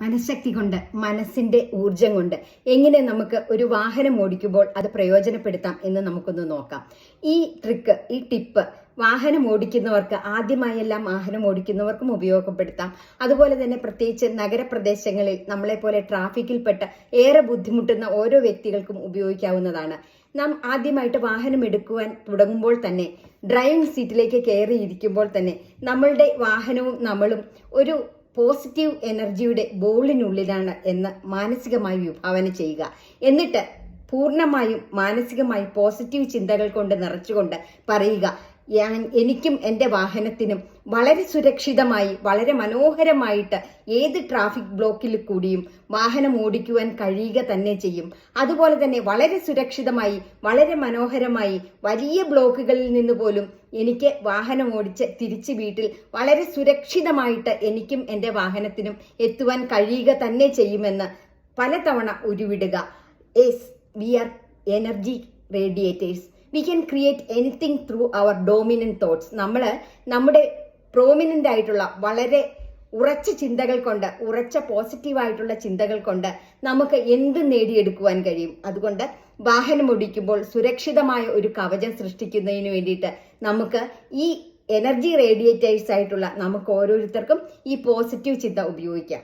മനഃശക്തി കൊണ്ട്, മനസ്സിന്റെ ഊർജം കൊണ്ട് എങ്ങനെ നമുക്ക് ഒരു വാഹനം ഓടിക്കുമ്പോൾ അത് പ്രയോജനപ്പെടുത്താം എന്ന് നമുക്കൊന്ന് നോക്കാം. ഈ ട്രിക്ക്, ഈ ടിപ്പ് വാഹനം ഓടിക്കുന്നവർക്ക്, ആദ്യമായെല്ലാം വാഹനം ഓടിക്കുന്നവർക്കും ഉപയോഗപ്പെടുത്താം. അതുപോലെ തന്നെ പ്രത്യേകിച്ച് നഗരപ്രദേശങ്ങളിൽ നമ്മളെപ്പോലെ ട്രാഫിക്കിൽപ്പെട്ട് ഏറെ ബുദ്ധിമുട്ടുന്ന ഓരോ വ്യക്തികൾക്കും ഉപയോഗിക്കാവുന്നതാണ്. നാം ആദ്യമായിട്ട് വാഹനം എടുക്കുവാൻ തുടങ്ങുമ്പോൾ തന്നെ, ഡ്രൈവിംഗ് സീറ്റിലേക്ക് കയറിയിരിക്കുമ്പോൾ തന്നെ നമ്മളുടെ വാഹനവും നമ്മളും ഒരു പോസിറ്റീവ് എനർജിയുടെ ബോളിനുള്ളിലാണ് എന്ന് മാനസികമായി വിഭാവന ചെയ്യുക. എന്നിട്ട് പൂർണ്ണമായും മാനസികമായി പോസിറ്റീവ് ചിന്തകൾ കൊണ്ട് നിറച്ചുകൊണ്ട് പറയുക, എനിക്കും എൻ്റെ വാഹനത്തിനും വളരെ സുരക്ഷിതമായി, വളരെ മനോഹരമായിട്ട് ഏത് ട്രാഫിക് ബ്ലോക്കിൽ കൂടിയും വാഹനം ഓടിക്കുവാൻ കഴിയുക തന്നെ ചെയ്യും. അതുപോലെ തന്നെ വളരെ സുരക്ഷിതമായി, വളരെ മനോഹരമായി വലിയ ബ്ലോക്കുകളിൽ നിന്ന് പോലും എനിക്ക് വാഹനം ഓടിച്ച് തിരിച്ച് വീട്ടിൽ വളരെ സുരക്ഷിതമായിട്ട് എനിക്കും എൻ്റെ വാഹനത്തിനും എത്തുവാൻ കഴിയുക തന്നെ ചെയ്യുമെന്ന് പലതവണ ഉരുവിടുക. We are energy radiators. We can create anything through our dominant thoughts. നമ്മുടെ പ്രോമിനന്റ് ആയിട്ടുള്ള വളരെ ഉറച്ച ചിന്തകൾ കൊണ്ട്, ഉറച്ച പോസിറ്റീവായിട്ടുള്ള ചിന്തകൾ കൊണ്ട് നമുക്ക് എന്ത് നേടിയെടുക്കുവാൻ കഴിയും. അതുകൊണ്ട് വാഹനം ഓടിക്കുമ്പോൾ സുരക്ഷിതമായ ഒരു കവചം സൃഷ്ടിക്കുന്നതിന് വേണ്ടിയിട്ട് നമുക്ക് ഈ എനർജി റേഡിയേറ്റേഴ്സ് ആയിട്ടുള്ള നമുക്ക് ഓരോരുത്തർക്കും ഈ പോസിറ്റീവ് ചിന്ത ഉപയോഗിക്കാം.